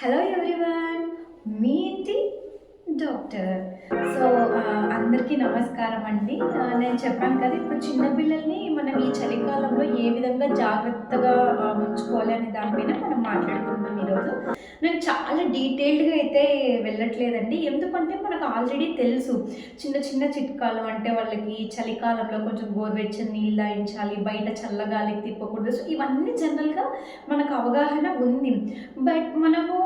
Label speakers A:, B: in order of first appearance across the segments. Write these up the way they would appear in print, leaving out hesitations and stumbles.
A: Hello everyone, మీ ఇంటి doctor. So అందరికీ నమస్కారం అండి. నేను చెప్పాను కదా, ఇప్పుడు చిన్న పిల్లల్ని మనం ఈ చలికాలంలో ఏ విధంగా జాగ్రత్తగా ఉంచుకోవాలి అనే దానిపైన మనం మాట్లాడుకుందాం ఈరోజు. నేను చాలా డీటెయిల్డ్గా అయితే వెళ్ళట్లేదండి, ఎందుకంటే మనకు ఆల్రెడీ తెలుసు చిన్న చిన్న చిట్కాలు. అంటే వాళ్ళకి చలికాలంలో కొంచెం గోరువెచ్చని నీళ్ళు తాగించాలి, బయట చల్లగాలికి తిప్పకూడదు. సో ఇవన్నీ జనరల్గా మనకు అవగాహన ఉంది. బట్ మనము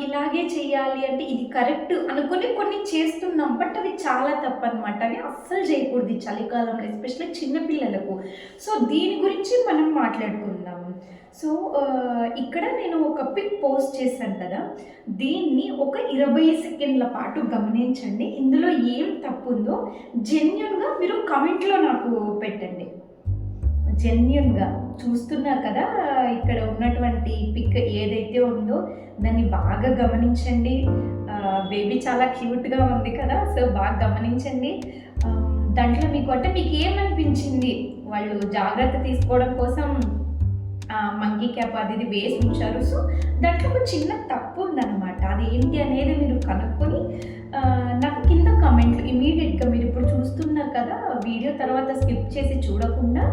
A: ఇలాగే చేయాలి అంటే ఇది కరెక్ట్ అనుకుని కొన్ని చేస్తున్నాం, బట్ అవి చాలా తప్పనమాట. అవి అస్సలు చేయకూడదు ఈ చలికాలంలో, ఎస్పెషల్లీ చిన్నపిల్లలకు. సో దీని గురించి మనం మాట్లాడుకుందాం. సో ఇక్కడ నేను ఒక పిక్ పోస్ట్ చేశాను కదా, దీన్ని ఒక 20 సెకండ్ల పాటు గమనించండి. ఇందులో ఏం తప్పు ఉందో జెన్యున్గా మీరు కమెంట్లో నాకు పెట్టండి. జెన్యున్గా చూస్తున్నారు కదా, ఇక్కడ ఉన్నటువంటి పిక్ ఏదైతే ఉందో దాన్ని బాగా గమనించండి. బేబీ చాలా క్యూట్గా ఉంది కదా, సో బాగా గమనించండి. దాంట్లో మీకు ఏమనిపించింది? వాళ్ళు జాగ్రత్త తీసుకోవడం కోసం మంకీ క్యాప్ అది ఇది వేసి ఉంచారు. సో దాంట్లో ఒక చిన్న తప్పు ఉందన్నమాట. అది ఏంటి అనేది మీరు కనుక్కొని నాకు కింద కమెంట్లు ఇమీడియట్గా, మీరు ఇప్పుడు చూస్తున్నారు కదా వీడియో, తర్వాత స్కిప్ చేసి చూడకుండా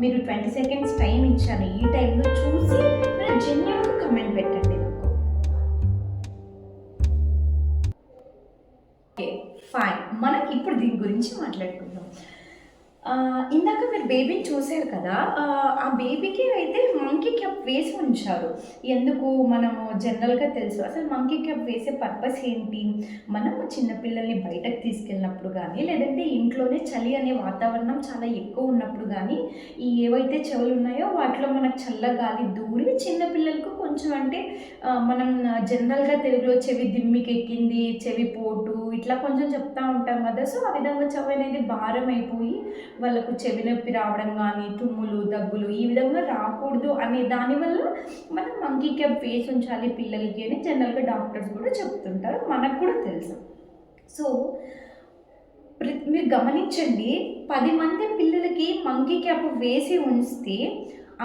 A: మీరు 20 సెకండ్స్ టైం ఇచ్చాను. ఈ టైంలో చూసి మీరు జెన్యున్గా కమెంట్ పెట్టండి నాకు. Okay, fine. మనం ఇప్పుడు దీని గురించి మాట్లాడుకుందాం. ఇందాక మీరు బేబీని చూసారు కదా, ఆ బేబీకి అయితే మంకీ క్యాప్ వేసి ఉంచారు. ఎందుకు? మనము జనరల్గా తెలుసు అసలు మంకీ క్యాప్ వేసే పర్పస్ ఏంటి. మనం చిన్నపిల్లల్ని బయటకు తీసుకెళ్ళినప్పుడు కానీ, లేదంటే ఇంట్లోనే చలి అనే వాతావరణం చాలా ఎక్కువ ఉన్నప్పుడు కానీ, ఈ ఏవైతే చెవులు ఉన్నాయో వాటిలో మనకు చల్లగాలి దూరి చిన్నపిల్లలకు కొంచెం అంటే మనం జనరల్గా తెలుగులో చెవి దిమ్మికి ఎక్కింది, చెవి పోటు ఇట్లా కొంచెం చెప్తా ఉంటాం కదా. సో ఆ విధంగా చెవి అనేది భారం అయిపోయి వాళ్ళకు చెవి నొప్పి రావడం కానీ, తుమ్ములు దగ్గులు ఈ విధంగా రాకూడదు అనే దానివల్ల మనం మంకీ క్యాప్ వేసి ఉంచాలి పిల్లలకి అని జనరల్గా డాక్టర్స్ కూడా చెప్తుంటారు, మనకు కూడా తెలుసు. సో మీరు గమనించండి, 10 మంది పిల్లలకి మంకీ క్యాప్ వేసి ఉంచితే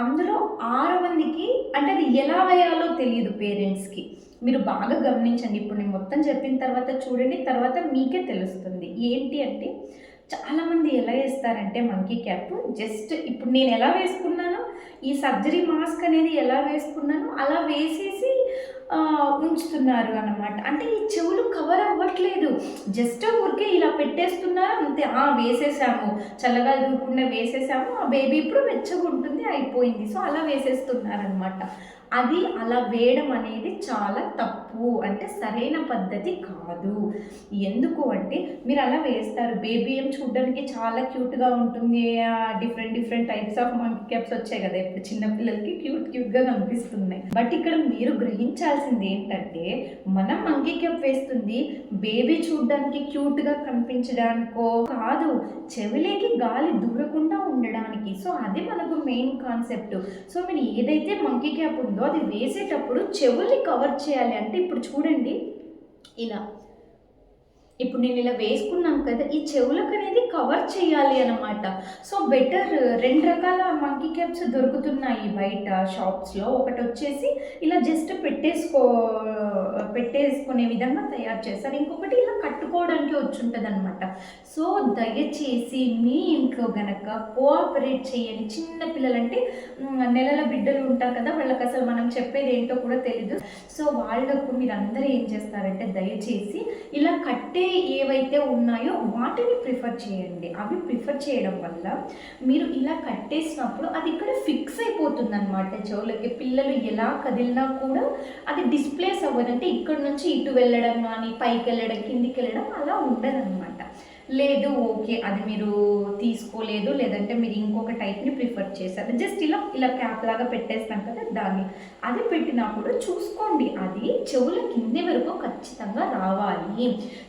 A: అందులో 6 మందికి అంటే అది ఎలా వేయాలో తెలియదు పేరెంట్స్కి. మీరు బాగా గమనించండి. ఇప్పుడు నేను మొత్తం చెప్పిన తర్వాత చూడండి, తర్వాత మీకే తెలుస్తుంది. ఏంటి అంటే చాలామంది ఎలా వేస్తారంటే మంకీ క్యాప్ జస్ట్ ఇప్పుడు నేను ఎలా వేసుకున్నానో, ఈ సర్జరీ మాస్క్ అనేది ఎలా వేసుకున్నానో అలా వేసేసి ఉంచుతున్నారు అన్నమాట. అంటే ఈ చెవులు కవర్ అవ్వట్లేదు, జస్ట్ ఊరికే ఇలా పెట్టేస్తున్నారు అంతే. వేసేసాము, చల్లగా దూరకుండా వేసేసాము, ఆ బేబీ ఇప్పుడు వెచ్చగా ఉంటుంది, అయిపోయింది. సో అలా వేసేస్తున్నారనమాట. అది అలా వేయడం అనేది చాలా తప్పు, అంటే సరైన పద్ధతి కాదు. ఎందుకు అంటే మీరు అలా వేస్తారు, బేబీ ఏం చూడడానికి చాలా క్యూట్గా ఉంటుంది. Different types of monkey caps వచ్చాయి కదా ఇప్పుడు చిన్నపిల్లలకి, క్యూట్గా కనిపిస్తున్నాయి. బట్ ఇక్కడ మీరు గ్రహించాల్సింది ఏంటంటే, మనం మంకీ క్యాప్ వేస్తుంది బేబీ చూడడానికి క్యూట్గా కనిపించడానికో కాదు, చెవిలోకి గాలి దూరకుండా ఉండడానికి. సో అది మనకు మెయిన్ కాన్సెప్ట్. సో మీరు ఏదైతే మంకీ క్యాప్ ఉందో అది వేసేటప్పుడు చెవుల్ని కవర్ చేయాలి. అంటే ఇప్పుడు చూడండి, ఇలా ఇప్పుడు నేను ఇలా వేసుకున్నాను కదా, ఈ చెవులకు అనేది కవర్ చేయాలి అన్నమాట. సో బెటర్ 2 రకాల మంకీ క్యాప్స్ దొరుకుతున్నాయి బయట షాప్స్లో. ఒకటి వచ్చేసి ఇలా జస్ట్ పెట్టేసుకునే విధంగా తయారు చేస్తారు, ఇంకొకటి ఇలా కట్టుకోవడానికి వచ్చుంటుంది అనమాట. సో దయచేసి మీ ఇంట్లో గనక కోఆపరేట్ చేయని చిన్న పిల్లలంటే నెలల బిడ్డలు ఉంటారు కదా, వాళ్ళకి అసలు మనం చెప్పేది ఏంటో కూడా తెలీదు. సో వాళ్ళకు మీరందరూ ఏం చేస్తారంటే దయచేసి ఇలా కట్టే ఏవైతే ఉన్నాయో వాటిని ప్రిఫర్ చేయండి. అవి ప్రిఫర్ చేయడం వల్ల మీరు ఇలా కట్టేసినప్పుడు అది ఇక్కడ ఫిక్స్ అయిపోతుంది అనమాట చెవులకి. పిల్లలు ఎలా కదిలినా కూడా అది డిస్ప్లేస్ అవ్వదంటే ఇక్కడ నుంచి ఇటు వెళ్ళడం కానీ, పైకి వెళ్ళడం, కిందికి వెళ్ళడం అలా ఉండదన్నమాట. లేదు ఓకే, అది మీరు తీసుకోలేదు, లేదంటే మీరు ఇంకొక టైప్ని ప్రిఫర్ చేశారు, జస్ట్ ఇలా క్యాప్ లాగా పెట్టేస్తాం కదా దాన్ని, అది పెట్టినప్పుడు చూసుకోండి అది చెవుల కింది వరకు ఖచ్చితంగా రావాలి.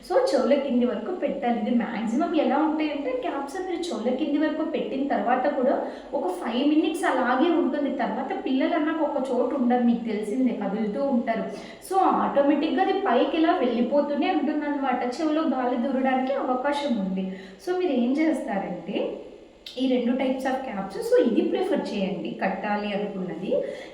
A: సో చెవుల కింది వరకు పెట్టాలి. ఇది మ్యాక్సిమం ఎలా ఉంటాయంటే క్యాప్స్ మీరు చెవుల కింది వరకు పెట్టిన తర్వాత కూడా ఒక 5 మినిట్స్ అలాగే ఉంటుంది. తర్వాత పిల్లలు అన్నాక ఒక చోటు ఉండదు, మీకు తెలిసిందే, కదులుతూ ఉంటారు. సో ఆటోమేటిక్గా అది పైకి ఇలా వెళ్ళిపోతూనే ఉంటుంది అనమాట, చెవులో గాలి దూరడానికి అవకాశం ఉంది. సో మీరు ఏం చేస్తారంటే ఈ 2 టైప్స్ ఆఫ్ క్యాప్స్. సో ఇది ప్రిఫర్ చేయండి కట్టాలి అనుకున్నది.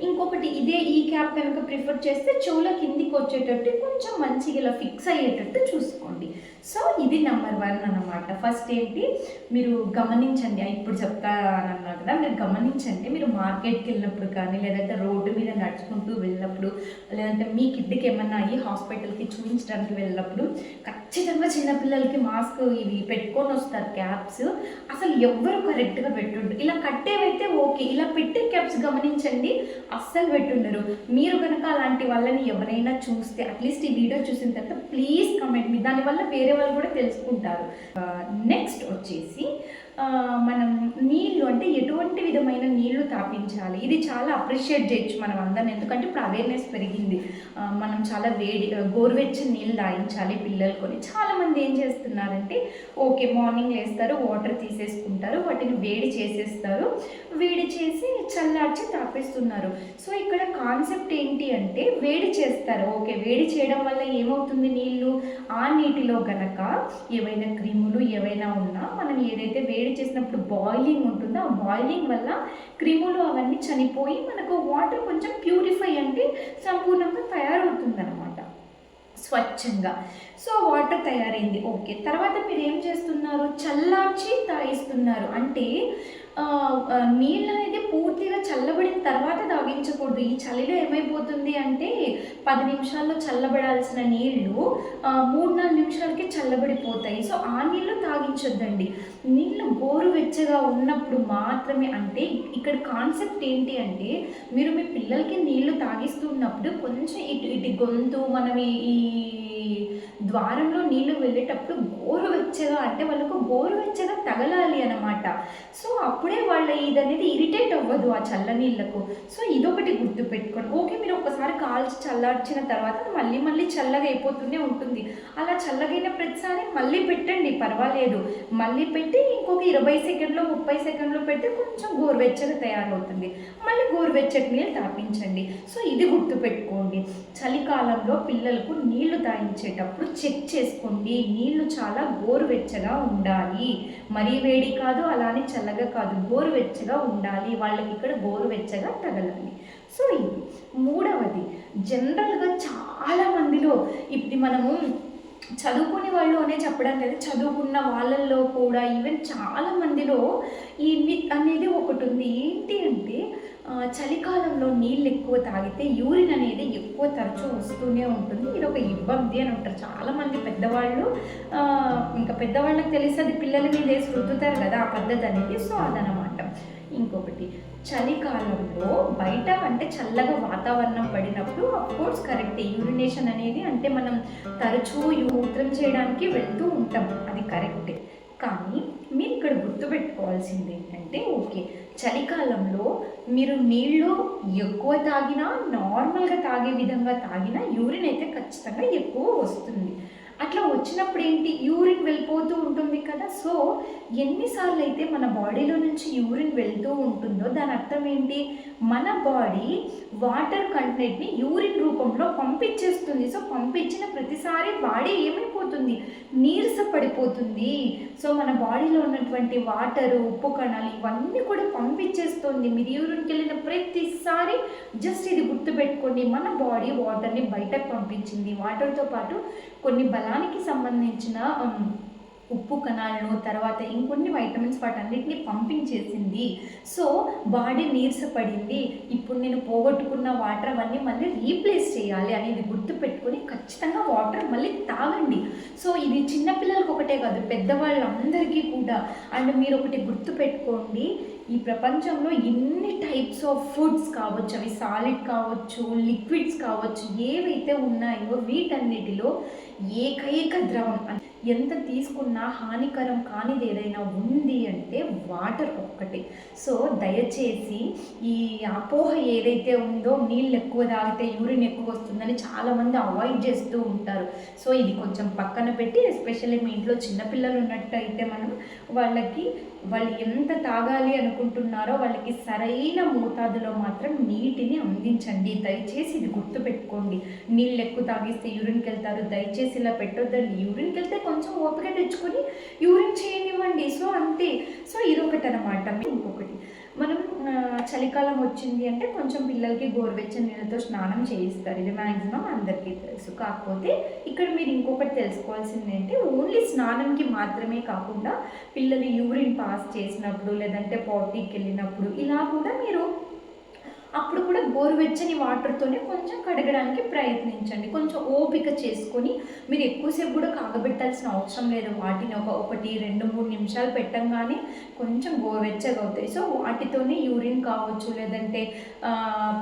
A: ఇంకొకటి ఈ క్యాప్ కనుక ప్రిఫర్ చేస్తే చెవుల కిందికి వచ్చేటట్టు కొంచెం మంచిగా ఇలా ఫిక్స్ అయ్యేటట్టు చూసుకోండి. సో ఇది నెంబర్ 1 అన్నమాట. ఫస్ట్ ఏంటి, మీరు గమనించండి, ఇప్పుడు చెప్తానన్నా కదా, మీరు గమనించండి. మీరు మార్కెట్కి వెళ్ళినప్పుడు కానీ, లేదంటే రోడ్డు మీద నడుచుకుంటూ వెళ్ళినప్పుడు, లేదంటే మీ కిడ్కి ఏమన్నా అయ్యి హాస్పిటల్కి చూపించడానికి వెళ్ళినప్పుడు ఖచ్చితంగా చిన్నపిల్లలకి మాస్క్ ఇవి పెట్టుకొని వస్తారు క్యాప్స్. అసలు ఎవ్వరు కరెక్ట్గా పెట్టుండ్రు. ఇలా కట్టేవైతే ఓకే, ఇలా పెట్టే క్యాప్స్ గమనించండి, అస్సలు పెట్టుండరు. మీరు కనుక అలాంటి వాళ్ళని ఎవరైనా చూస్తే అట్లీస్ట్ ఈ వీడియో చూసిన తర్వాత ప్లీజ్ కమెంట్ మీ, దానివల్ల వేరే వాళ్ళు కూడా తెలుసుకుంటారు. నెక్స్ట్ వచ్చేసి మనం నీళ్ళు అంటే ఎటువంటి విధమైన నీళ్లు తాపించాలి, ఇది చాలా అప్రిషియేట్ చేయొచ్చు మనం అందరం. ఎందుకంటే ఇప్పుడు అవేర్నెస్ పెరిగింది. మనం చాలా గోరువెచ్చని నీళ్ళు తాగించాలి పిల్లలు కొని. చాలామంది ఏం చేస్తున్నారంటే ఓకే మార్నింగ్ లేస్తారు, వాటర్ తీసేసుకుంటారు, వాటిని వేడి చేసేస్తారు, వేడి చేసి చల్లార్చి తాపేస్తున్నారు. సో ఇక్కడ కాన్సెప్ట్ ఏంటి అంటే వేడి చేస్తారు, ఓకే వేడి చేయడం వల్ల ఏమవుతుంది, నీళ్ళు ఆ నీటిలో గనక ఏవైనా క్రిములు ఏవైనా ఉన్నా మనం ఏదైతే వేడి చేసినప్పుడు బాయిలింగ్ ఉంటుందో ఆ బాయిలింగ్ వల్ల క్రిములు అవన్నీ చనిపోయి మనకు వాటర్ కొంచెం ప్యూరిఫై అంటే సంపూర్ణంగా తయారవుతుందన్నమాట స్వచ్ఛంగా. సో వాటర్ తయారైంది ఓకే. తర్వాత మీరు ఏం చేస్తున్నారు, చల్లార్చి తాగిస్తున్నారు. అంటే నీళ్ళు అనేది పూర్తిగా చల్లబడిన తర్వాత తాగించకూడదు. ఈ చలిలో ఏమైపోతుంది అంటే 10 నిమిషాల్లో చల్లబడాల్సిన నీళ్ళు 3-4 నిమిషాలకి చల్లబడిపోతాయి. సో ఆ నీళ్ళు తాగించొద్దండి. నీళ్ళు గోరువెచ్చగా ఉన్నప్పుడు మాత్రమే. అంటే ఇక్కడ కాన్సెప్ట్ ఏంటి అంటే మీరు మీ పిల్లలకి నీళ్లు తాగిస్తున్నప్పుడు కొంచెం ఇటు గొంతు మనం ఈ ద్వారంలో నీళ్లు వెళ్ళేటప్పుడు గోరువెచ్చగా, అంటే వాళ్ళకు గోరువెచ్చగా తగలాలి అన్నమాట. సో అప్పుడే వాళ్ళ ఇదనేది ఇరిటేట్ అవ్వదు ఆ చల్ల నీళ్ళకు. సో ఇదొకటి గుర్తుపెట్టుకోండి. ఓకే మీరు ఒకసారి కాల్చి చల్లార్చిన తర్వాత మళ్ళీ మళ్ళీ చల్లగా అయిపోతూనే ఉంటుంది. అలా చల్లగైన ప్రతిసారి మళ్ళీ పెట్టండి, పర్వాలేదు. మళ్ళీ పెట్టి ఇంకొక 20 సెకండ్లు 30 సెకండ్లు పెట్టి కొంచెం గోరువెచ్చగా తయారవుతుంది. మళ్ళీ గోరువెచ్చటి నీళ్ళు తాపించండి. సో ఇది గుర్తుపెట్టుకోండి. చలికాలంలో పిల్లలకు నీళ్లు తాగించేటప్పుడు చెక్ చేసుకోండి, నీళ్లు చాలా గోరువెచ్చగా ఉండాలి. మరీ వేడి కాదు, అలానే చల్లగా కాదు, గోరువెచ్చగా ఉండాలి. వాళ్ళకి ఇక్కడ గోరువెచ్చగా తగలాలి. సో ఇది. మూడవది, జనరల్గా చాలా మందిలో ఇప్పుడు మనము చదువుకునే వాళ్ళు అనే చెప్పడం లేదు, చదువుకున్న వాళ్ళల్లో కూడా ఈవెన్ చాలా మందిలో ఈ మిత్ అనేది ఒకటి ఉంది. ఏంటి అంటే చలికాలంలో నీళ్ళు ఎక్కువ తాగితే యూరిన్ అనేది ఎక్కువ తరచూ వస్తూనే ఉంటుంది, ఇది ఒక ఇబ్బంది అని అంటారు చాలామంది పెద్దవాళ్ళు. ఇంకా పెద్దవాళ్ళకి తెలిసి అది పిల్లల మీద వేసి రుద్దుతారు కదా ఆ పద్ధతి అనేది. సో అదనమాట. ఇంకొకటి, చలికాలంలో బయట అంటే చల్లగా వాతావరణం పడినప్పుడు అఫ్కోర్స్ కరెక్టే యూరినేషన్ అనేది, అంటే మనం తరచూ మూత్రం చేయడానికి వెళ్తూ ఉంటాం, అది కరెక్టే. కానీ మీరు ఇక్కడ గుర్తుపెట్టుకోవాల్సింది ఏంటంటే ఓకే చలికాలంలో మీరు నీళ్ళు ఎక్కువ తాగినా, నార్మల్గా తాగే విధంగా తాగినా యూరిన్ అయితే ఖచ్చితంగా ఎక్కువ వస్తుంది. అట్లా వచ్చినప్పుడు ఏంటి, యూరిన్ వెళ్ళిపోతూ ఉంటుంది కదా. సో ఎన్నిసార్లు అయితే మన బాడీలో నుంచి యూరిన్ వెళ్తూ ఉంటుందో దాని అర్థం ఏంటి, మన బాడీ వాటర్ కంటెంట్ని యూరిన్ రూపంలో పంపించేస్తుంది. సో పంపించిన ప్రతిసారి బాడీ ఏమైపోతుంది, నీరస పడిపోతుంది. సో మన బాడీలో ఉన్నటువంటి వాటరు, ఉప్పు కణాలు ఇవన్నీ కూడా పంపించేస్తుంది మీరు యూరిన్కి వెళ్ళిన ప్రతిసారి. జస్ట్ ఇది గుర్తుపెట్టుకోండి, మన బాడీ వాటర్ని బయటకు పంపించింది. వాటర్తో పాటు కొన్ని బలానికి సంబంధించిన ఉప్పు కణాలను, తర్వాత ఇంకొన్ని వైటమిన్స్ వాటన్నిటిని పంపించేసింది. సో బాడీ నీరసపడింది, ఇప్పుడు నేను పోగొట్టుకున్న వాటర్ అవన్నీ మళ్ళీ రీప్లేస్ చేయాలి అనేది గుర్తుపెట్టుకొని ఖచ్చితంగా వాటర్ మళ్ళీ తాగండి. సో ఇది చిన్నపిల్లలకు ఒకటే కాదు, పెద్దవాళ్ళందరికీ కూడా. అండ్ మీరు ఒకటి గుర్తుపెట్టుకోండి, ఈ ప్రపంచంలో ఎన్ని టైప్స్ ఆఫ్ ఫుడ్స్ కావచ్చు, అవి సాలిడ్ కావచ్చు, లిక్విడ్స్ కావచ్చు, ఏవైతే ఉన్నాయో వీటన్నిటిలో ఏకైక ద్రవం ఎంత తీసుకున్నా హానికరం కానిది ఏదైనా ఉంది అంటే వాటర్ ఒక్కటే. సో దయచేసి ఈ అపోహ ఏదైతే ఉందో నీళ్ళు ఎక్కువ తాగితే యూరిన్ ఎక్కువ వస్తుందని చాలామంది అవాయిడ్ చేస్తూ ఉంటారు. సో ఇది కొంచెం పక్కన పెట్టి, ఎస్పెషల్లీ మీ ఇంట్లో చిన్నపిల్లలు ఉన్నట్టయితే వాళ్ళు ఎంత తాగాలి అనుకుంటున్నారో వాళ్ళకి సరైన మోతాదులో మాత్రం నీటిని అందించండి. దయచేసి ఇది గుర్తుపెట్టుకోండి. నీళ్ళు ఎక్కువ తాగిస్తే యూరిన్కి వెళ్తారు, దయచేసి ఇలా పెట్టొద్దండి. యూరిన్కి వెళ్తే కొంచెం ఓపిక తెచ్చుకొని యూరిన్ చేయనివ్వండి. సో అంతే. సో ఇదొకటనమాట. ఇంకొకటి మనం చలికాలం వచ్చింది అంటే కొంచెం పిల్లలకి గోరువెచ్చని నీళ్ళతో స్నానం చేయిస్తారు. ఇది మ్యాక్సిమం అందరికీ తెలుసు. కాకపోతే ఇక్కడ మీరు ఇంకొకటి తెలుసుకోవాల్సింది ఏంటి, ఓన్లీ స్నానంకి మాత్రమే కాకుండా పిల్లలు యూరిన్ పాస్ చేసినప్పుడు లేదంటే పాటీకి వెళ్ళినప్పుడు ఇలా కూడా మీరు అప్పుడు కూడా గోరువెచ్చని వాటర్తోనే కొంచెం కడగడానికి ప్రయత్నించండి. కొంచెం ఓపిక చేసుకొని, మీరు ఎక్కువసేపు కూడా కాగబెట్టాల్సిన అవసరం లేదు. వాటిని ఒకటి 2-3 నిమిషాలు పెట్టంగానే కొంచెం గోరువెచ్చగా అవుతాయి. సో వాటితోనే యూరిన్ కావచ్చు లేదంటే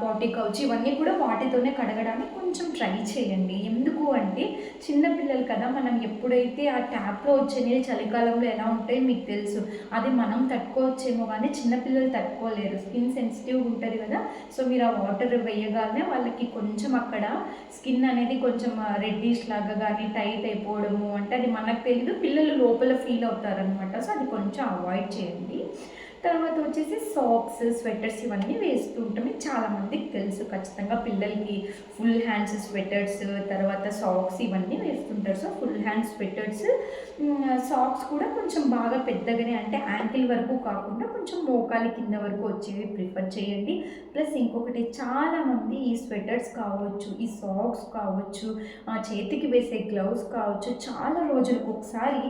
A: పాటీ కావచ్చు, ఇవన్నీ కూడా వాటితోనే కడగడానికి కొంచెం ట్రై చేయండి. ఎందుకు అంటే చిన్నపిల్లలు కదా, మనం ఎప్పుడైతే ఆ ట్యాప్లో వచ్చే నీళ్ళు చలికాలంలో ఎలా ఉంటాయో మీకు తెలుసు. అది మనం తట్టుకోవచ్చేమో కానీ చిన్నపిల్లలు తట్టుకోలేరు. స్కిన్ సెన్సిటివ్ ఉంటుంది కదా. సో మీరు ఆ వాటర్ వేయగానే వాళ్ళకి కొంచెం అక్కడ స్కిన్ అనేది కొంచెం రెడ్డిష్ లాగా కానీ టైట్ అయిపోవడము అంటే అది మనకు తెలియదు, పిల్లలు లోపల ఫీల్ అవుతారనమాట. సో అది కొంచెం అవాయిడ్ చేయండి. తర్వాత వచ్చేసి సాక్స్, స్వెటర్స్ ఇవన్నీ వేస్తూ ఉంటాం. చాలామందికి తెలుసు ఖచ్చితంగా పిల్లలకి ఫుల్ హ్యాండ్స్ స్వెటర్స్, తర్వాత సాక్స్ ఇవన్నీ వేస్తుంటారు. So full hands sweaters, socks కూడా కొంచెం బాగా పెద్దగానే అంటే యాంకిల్ వరకు కాకుండా కొంచెం మోకాలి కింద వరకు వచ్చేవి ప్రిఫర్ చేయండి. ప్లస్ ఇంకొకటి చాలామంది ఈ స్వెటర్స్ కావచ్చు, ఈ సాక్స్ కావచ్చు, చేతికి వేసే గ్లౌస్ కావచ్చు చాలా రోజులకు ఒకసారి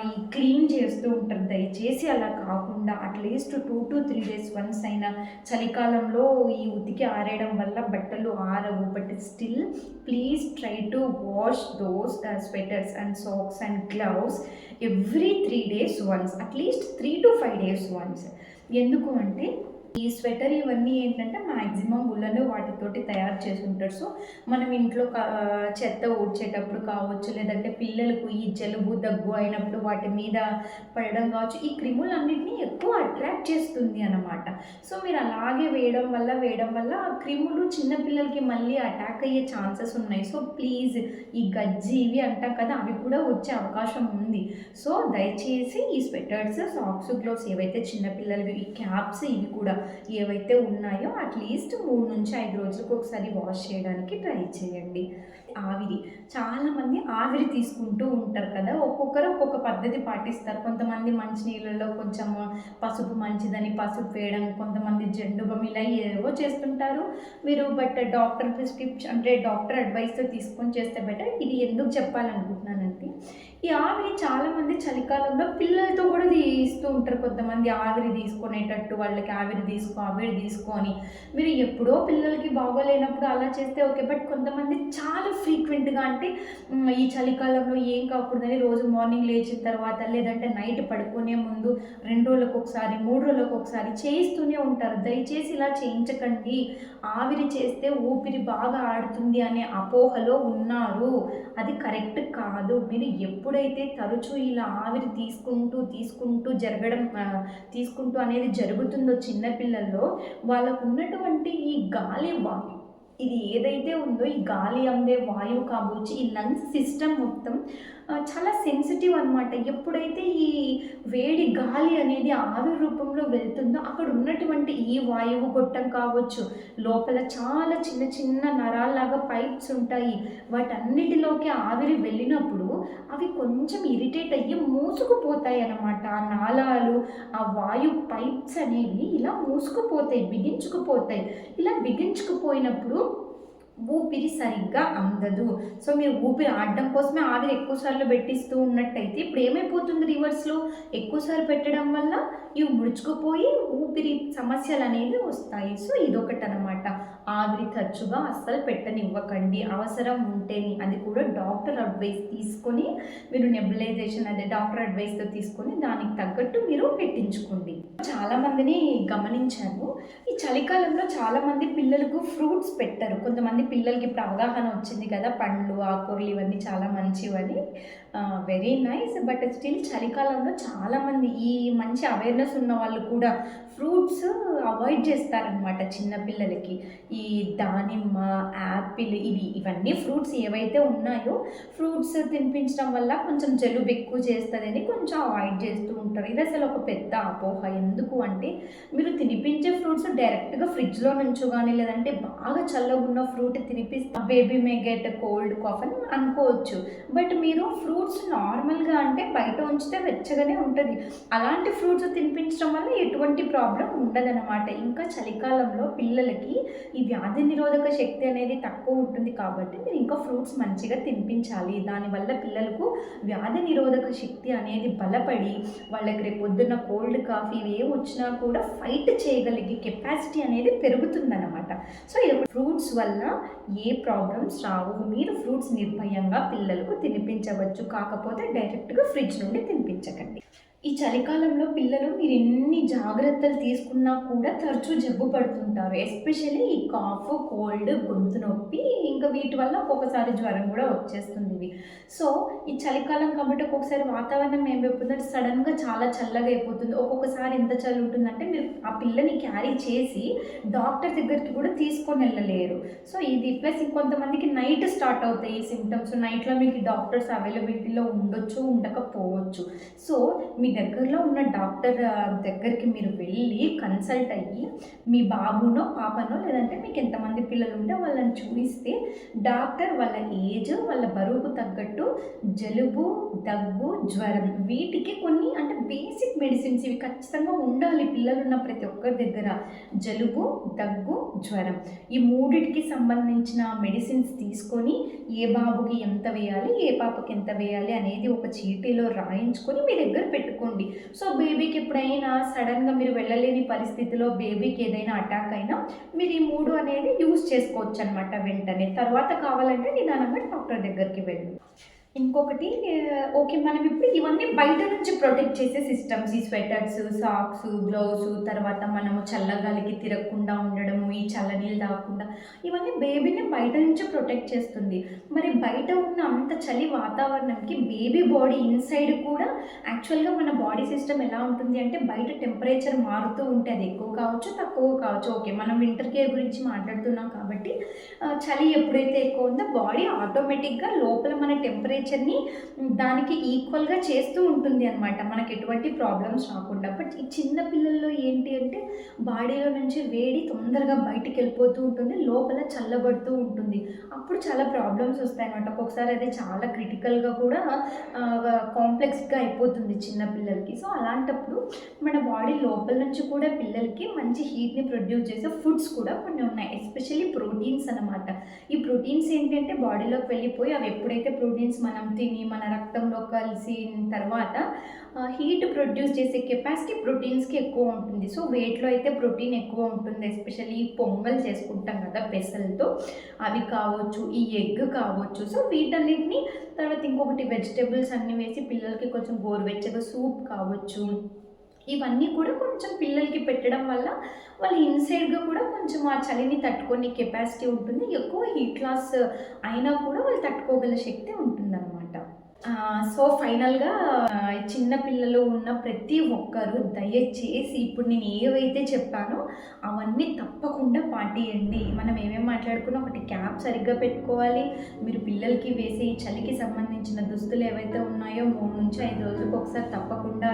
A: ఈ క్లీన్ చేస్తూ ఉంటారు. దయచేసి అలా కాకుండా అట్లీస్ట్ 2 to 3 days వన్స్ అయినా, చలికాలంలో ఈ ఉతికి ఆరేయడం వల్ల బట్టలు ఆరవు. But still please try to wash those sweaters and socks and gloves every 3 days once, at least 3 to 5 days once. ఎందుకు అంటే ఈ స్వెటర్ ఇవన్నీ ఏంటంటే మ్యాక్సిమం ఉలను వాటితోటి తయారు చేసి ఉంటారు. సో మనం ఇంట్లో చెత్త ఊడ్చేటప్పుడు కావచ్చు లేదంటే పిల్లలకు ఈ జలుబు దగ్గు అయినప్పుడు వాటి మీద పడడం కావచ్చు, ఈ క్రిములన్నింటినీ ఎక్కువ అట్రాక్ట్ చేస్తుంది అన్నమాట. సో మీరు అలాగే వేయడం వల్ల ఆ క్రిములు చిన్నపిల్లలకి మళ్ళీ అటాక్ అయ్యే ఛాన్సెస్ ఉన్నాయి. సో ప్లీజ్ ఈ గజ్జి ఇవి అంటాం కదా, అవి కూడా వచ్చే అవకాశం ఉంది. సో దయచేసి ఈ స్వెటర్స్, సాక్స్, గ్లోవ్స్ ఏవైతే చిన్నపిల్లలవి, ఈ క్యాప్స్ ఇవి కూడా ఏవైతే ఉన్నాయో అట్లీస్ట్ 3 నుంచి 5 రోజులకు ఒకసారి వాష్ చేయడానికి ట్రై చేయండి. ఆవిరి, చాలామంది ఆవిరి తీసుకుంటూ ఉంటారు కదా, ఒక్కొక్కరు ఒక్కొక్క పద్ధతి పాటిస్తారు. కొంతమంది మంచినీళ్ళలో కొంచెం పసుపు మంచిదని పసుపు వేయడం, కొంతమంది జెండుబం, ఇలా ఏవో చేస్తుంటారు మీరు. బట్ డాక్టర్ ప్రిస్క్రిప్షన్ అంటే డాక్టర్ అడ్వైస్తో తీసుకొని చేస్తే బెటర్. ఇది ఎందుకు చెప్పాలనుకుంటున్నానంటే ఈ ఆవిరి చాలామంది చలికాలంలో పిల్లలతో కూడా తీస్తూ ఉంటారు. కొంతమంది ఆవిరి తీసుకునేటట్టు వాళ్ళకి ఆవిరి తీసుకో అని. మీరు ఎప్పుడో పిల్లలకి బాగోలేనప్పుడు అలా చేస్తే ఓకే. బట్ కొంతమంది చాలా ఫ్రీక్వెంట్గా అంటే ఈ చలికాలంలో ఏం కాకూడదని రోజు మార్నింగ్ లేచిన తర్వాత లేదంటే నైట్ పడుకునే ముందు 2 రోజులకు ఒకసారి 3 రోజులకు ఒకసారి చేయిస్తూనే ఉంటారు. దయచేసి ఇలా చేయించకండి. ఆవిరి చేస్తే ఊపిరి బాగా ఆడుతుంది అనే అపోహలో ఉన్నారు. అది కరెక్ట్ కాదు. మీరు ఎప్పుడైతే తరచూ ఇలా ఆవిరి తీసుకుంటూ అనేది జరుగుతుందో చిన్నపిల్లల్లో, వాళ్ళకు ఉన్నటువంటి ఈ గాలి ఇది ఏదైతే ఉందో ఈ గాలి అందే వాయువు కావచ్చు, ఈ లంగ్స్ సిస్టమ్ మొత్తం చాలా సెన్సిటివ్ అనమాట. ఎప్పుడైతే ఈ వేడి గాలి అనేది ఆవిరి రూపంలో వెళ్తుందో అక్కడ ఉన్నటువంటి ఈ వాయువు గొట్టం కావచ్చు, లోపల చాలా చిన్న చిన్న నరాల్లాగా పైప్స్ ఉంటాయి. వాటన్నిటిలోకి ఆవిరి వెళ్ళినప్పుడు అవి కొంచెం ఇరిటేట్ అయ్యి మూసుకుపోతాయి అన్నమాట. ఆ నాళాలు, ఆ వాయు పైప్స్ అనేవి ఇలా మూసుకుపోతాయి, బిగించుకుపోతాయి. ఇలా బిగించుకుపోయినప్పుడు ఊపిరి సరిగ్గా అందదు. సో మీరు ఊపిరి ఆడడం కోసమే ఆవిరి ఎక్కువసార్లు పెట్టిస్తూ ఉన్నట్టయితే ఇప్పుడు ఏమైపోతుంది, రివర్స్లో ఎక్కువసార్లు పెట్టడం వల్ల ఇవి ముడుచుకుపోయి ఊపిరి సమస్యలు అనేవి వస్తాయి. సో ఇదొకటి అనమాట. ఆవిరి తరచుగా అస్సలు పెట్టనివ్వకండి. అవసరం ఉంటేనే, అది కూడా డాక్టర్ అడ్వైస్ తీసుకొని మీరు నెబులైజేషన్ అదే డాక్టర్ అడ్వైస్తో తీసుకొని దానికి తగ్గట్టు మీరు పెట్టించుకోండి. చాలామందిని గమనించాను, ఈ చలికాలంలో చాలామంది పిల్లలకు ఫ్రూట్స్ పెట్టరు. కొంతమంది పిల్లలకి ఇప్పుడు అవగాహన వచ్చింది కదా, పండ్లు ఆకుకూరలు ఇవన్నీ చాలా మంచివని. Very nice. బట్ స్టిల్ చలికాలంలో చాలామంది ఈ మంచి అవేర్నెస్ ఉన్న వాళ్ళు కూడా ఫ్రూట్స్ అవాయిడ్ చేస్తారనమాట చిన్నపిల్లలకి. ఈ దానిమ్మ, యాపిల్ ఇవన్నీ ఫ్రూట్స్ ఏవైతే ఉన్నాయో ఫ్రూట్స్ తినిపించడం వల్ల కొంచెం జలుబు ఎక్కువ చేస్తుందని కొంచెం అవాయిడ్ చేస్తూ ఉంటారు. ఇది అసలు ఒక పెద్ద అపోహ. ఎందుకు అంటే మీరు తినిపించే ఫ్రూట్స్ డైరెక్ట్గా ఫ్రిడ్జ్లో నుంచో కానీ లేదంటే బాగా చల్లగా ఉన్న ఫ్రూట్ ఉంటే తినిపిస్తే baby may get cold cough అని అనుకోవచ్చు. బట్ మీరు ఫ్రూట్స్ నార్మల్గా అంటే బయట ఉంచితే వెచ్చగానే ఉంటుంది. అలాంటి ఫ్రూట్స్ తినిపించడం వల్ల ఎటువంటి ప్రాబ్లం ఉండదన్నమాట. ఇంకా చలికాలంలో పిల్లలకి ఈ వ్యాధి నిరోధక శక్తి అనేది తక్కువ ఉంటుంది కాబట్టి మీరు ఇంకా ఫ్రూట్స్ మంచిగా తినిపించాలి. దానివల్ల పిల్లలకు వ్యాధి నిరోధక శక్తి అనేది బలపడి వాళ్ళకి రేపు పొద్దున్న కోల్డ్ కాఫీ ఏం వచ్చినా కూడా ఫైట్ చేయగలిగే కెపాసిటీ అనేది పెరుగుతుందన్నమాట. సో ఇది ఫ్రూట్స్ వల్ల ఏ ప్రాబ్లమ్స్ రావు. మీరు ఫ్రూట్స్ నిర్భయంగా పిల్లలకు తినిపించవచ్చు. కాకపోతే డైరెక్ట్గా ఫ్రిడ్జ్ నుండి తినిపించకండి. ఈ చలికాలంలో పిల్లలు మీరు ఎన్ని జాగ్రత్తలు తీసుకున్నా కూడా తరచూ జబ్బు పడుతుంటారు. ఎస్పెషల్లీ ఈ కాఫ్, కోల్డ్, గొంతు నొప్పి, ఇంకా వీటి వల్ల ఒక్కొక్కసారి జ్వరం కూడా వచ్చేస్తుంది ఇవి. సో ఈ చలికాలం కాబట్టి ఒక్కొక్కసారి వాతావరణం ఏమైపోతుందంటే సడన్గా చాలా చల్లగా అయిపోతుంది. ఒక్కొక్కసారి ఎంత చలి ఉంటుందంటే మీరు ఆ పిల్లని క్యారీ చేసి డాక్టర్ దగ్గరికి కూడా తీసుకొని వెళ్ళలేరు. సో ఇది ప్లస్ ఇంకొంతమందికి నైట్ స్టార్ట్ అవుతాయి ఈ సిమ్టమ్స్. నైట్లో మీకు డాక్టర్స్ అవైలబిలిటీలో ఉండొచ్చు, ఉండకపోవచ్చు. సో మీ దగ్గరలో ఉన్న డాక్టర్ దగ్గరికి మీరు వెళ్ళి కన్సల్ట్ అయ్యి మీ బాబునో పాపనో లేదంటే మీకు ఎంతమంది పిల్లలు ఉంటే వాళ్ళని చూపిస్తే డాక్టర్ వాళ్ళ ఏజ్, వాళ్ళ బరువుకు తగ్గట్టు జలుబు, దగ్గు, జ్వరం వీటికి కొన్ని అంటే బేసిక్ మెడిసిన్స్ ఇవి ఖచ్చితంగా ఉండాలి పిల్లలు ఉన్న ప్రతి ఒక్కరి దగ్గర. జలుబు, దగ్గు, జ్వరం ఈ మూడిటికి సంబంధించిన మెడిసిన్స్ తీసుకొని ఏ బాబుకి ఎంత వేయాలి, ఏ పాపకి ఎంత వేయాలి అనేది ఒక చీటీలో రాయించుకొని మీ దగ్గర పెట్టుకోండి. సో బేబీకి ఎప్పుడైనా సడన్గా మీరు వెళ్ళలేని పరిస్థితిలో బేబీకి ఏదైనా అటాక్ అయినా మీరు ఈ 3 అనేది యూజ్ చేసుకోవచ్చు అనమాట వెంటనే. తర్వాత కావాలంటే నిదానంగా డాక్టర్ దగ్గరికి వెళ్ళి. ఇంకొకటి ఓకే, మనం ఇప్పుడు ఇవన్నీ బయట నుంచి ప్రొటెక్ట్ చేసే సిస్టమ్స్, ఈ స్వెటర్స్, సాక్స్, గ్లౌస్, తర్వాత మనము చల్లగాలికి తిరగకుండా ఉండడము, ఈ చల్లనీళ్ళు తాగకుండా, ఇవన్నీ బేబీని బయట నుంచి ప్రొటెక్ట్ చేస్తుంది. మరి బయట ఉన్న అంత చలి వాతావరణంకి బేబీ బాడీ ఇన్సైడ్ కూడా యాక్చువల్గా మన బాడీ సిస్టమ్ ఎలా ఉంటుంది అంటే బయట టెంపరేచర్ మారుతూ ఉంటే అది ఎక్కువ కావచ్చు, తక్కువ కావచ్చు. ఓకే, మనం వింటర్ కేర్ గురించి మాట్లాడుతున్నాం కాబట్టి చలి ఎప్పుడైతే ఎక్కువ ఉందో బాడీ ఆటోమేటిక్గా లోపల మన టెంపరేచర్ని దానికి ఈక్వల్గా చేస్తూ ఉంటుంది అనమాట, మనకి ఎటువంటి ప్రాబ్లమ్స్ రాకుండా. బట్ ఈ చిన్న పిల్లల్లో ఏంటి అంటే బాడీలో నుంచి వేడి తొందరగా బయటికి వెళ్ళిపోతూ ఉంటుంది, లోపల చల్లబడుతూ ఉంటుంది. అప్పుడు చాలా ప్రాబ్లమ్స్ వస్తాయి అనమాట. ఒక్కొక్కసారి అది చాలా క్రిటికల్గా కూడా కాంప్లెక్స్గా అయిపోతుంది చిన్న పిల్లలకి. సో అలాంటప్పుడు మన బాడీ లోపల నుంచి కూడా పిల్లలకి మంచి హీట్ని ప్రొడ్యూస్ చేసే ఫుడ్స్ కూడా కొన్ని ఉన్నాయి, ఎస్పెషల్లీ ప్రోటీన్స్ అనమాట. ఈ ప్రోటీన్స్ ఏంటంటే బాడీలోకి వెళ్ళిపోయి అవి ఎప్పుడైతే ప్రోటీన్స్ మనం తిని మన రక్తంలో కలిసిన తర్వాత హీట్ ప్రొడ్యూస్ చేసే కెపాసిటీ ప్రోటీన్స్కి ఎక్కువ ఉంటుంది. సో వెయిట్లో అయితే ప్రోటీన్ ఎక్కువ ఉంటుంది. ఎస్పెషల్లీ పొంగల్ చేసుకుంటాం కదా పెసలతో, అవి కావచ్చు, ఈ ఎగ్ కావచ్చు. సో వీటన్నిటిని తర్వాత ఇంకొకటి వెజిటేబుల్స్ అన్నీ వేసి పిల్లలకి కొంచెం గోరువెచ్చగా సూప్ కావచ్చు, ఇవన్నీ కూడా కొంచెం పిల్లలకి పెట్టడం వల్ల వాళ్ళు ఇన్సైడ్గా కూడా కొంచెం ఆ చలిని తట్టుకునే కెపాసిటీ ఉంటుంది. ఎక్కువ హీట్ లాస్ అయినా కూడా వాళ్ళు తట్టుకోగల శక్తి ఉంటుందన్నమాట. సో ఫైనల్గా చిన్న పిల్లలు ఉన్న ప్రతి ఒక్కరూ దయచేసి ఇప్పుడు నేను ఏవైతే చెప్పానో అవన్నీ తప్పకుండా పాటియండి. మనం ఏమేమి మాట్లాడుకున్నా, ఒకటి క్యాప్ సరిగ్గా పెట్టుకోవాలి. మీరు పిల్లలకి వేసే ఈ చలికి సంబంధించిన దుస్తులు ఏవైతే ఉన్నాయో 3 నుంచి 5 రోజులకు ఒకసారి తప్పకుండా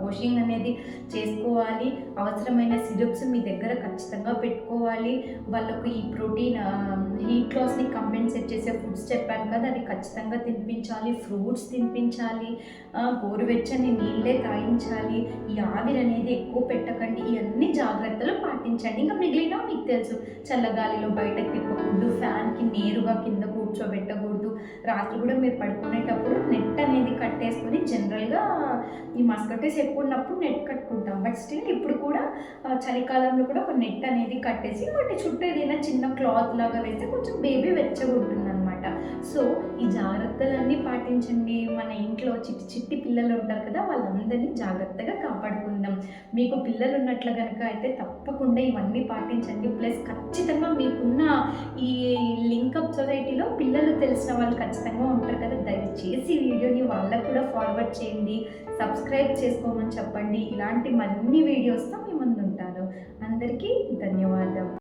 A: వాషింగ్ అనేది చేసుకోవాలి. అవసరమైన సిరప్స్ మీ దగ్గర ఖచ్చితంగా పెట్టుకోవాలి. వాళ్ళకు ఈ ప్రోటీన్ హీట్ లాస్ని కంపెన్సేట్ చేసే ఫుడ్స్ చెప్పాను కదా, అది ఖచ్చితంగా తినిపించాలి. ఫ్రూట్స్ తినిపించాలి, గోరువెచ్చని నీళ్ళే తాగించాలి, ఈ ఆవిరి అనేది ఎక్కువ పెట్టకండి. ఇవన్నీ జాగ్రత్తలు పాటించండి. ఇంకా మిగిలిన మీకు తెలుసు, చల్లగాలిలో బయటకు తిప్పకూడదు, ఫ్యాన్కి నేరుగా కింద కూర్చోబెట్టకూడదు. రాత్రి కూడా మీరు పడుకునేటప్పుడు నెట్ అనేది కట్టేసుకొని, జనరల్గా ఈ మస్కిటోస్ ఎక్కువ ఉన్నప్పుడు నెట్ కట్టుకుంటాం, బట్ స్టిల్ ఇప్పుడు కూడా చలికాలంలో కూడా ఒక నెట్ అనేది కట్టేసి వాటి చుట్టూ ఏదైనా చిన్న క్లాత్ లాగా వేస్తే కొంచెం బేబీ వెచ్చగా ఉంటుంది అనమాట. సో ఈ జాగ్రత్తలన్నీ పాటించండి. మన ఇంట్లో చిట్టి చిట్టి పిల్లలు ఉంటారు కదా, వాళ్ళందరినీ జాగ్రత్తగా కాపాడుకుందాం. మీకు పిల్లలు ఉన్నట్లు కనుక అయితే తప్పకుండా ఇవన్నీ పాటించండి. ప్లస్ ఖచ్చితంగా మీకున్న ఈ లింకప్ సొసైటీలో పిల్లలు తెలిసిన వాళ్ళు ఖచ్చితంగా ఉంటారు కదా, దయచేసి ఈ వీడియోని వాళ్ళకు కూడా ఫార్వర్డ్ చేయండి, సబ్స్క్రైబ్ చేసుకోమని చెప్పండి. ఇలాంటి మరిన్ని వీడియోస్తో మీ ముందు ఉంటాను. అందరికీ ధన్యవాదాలు.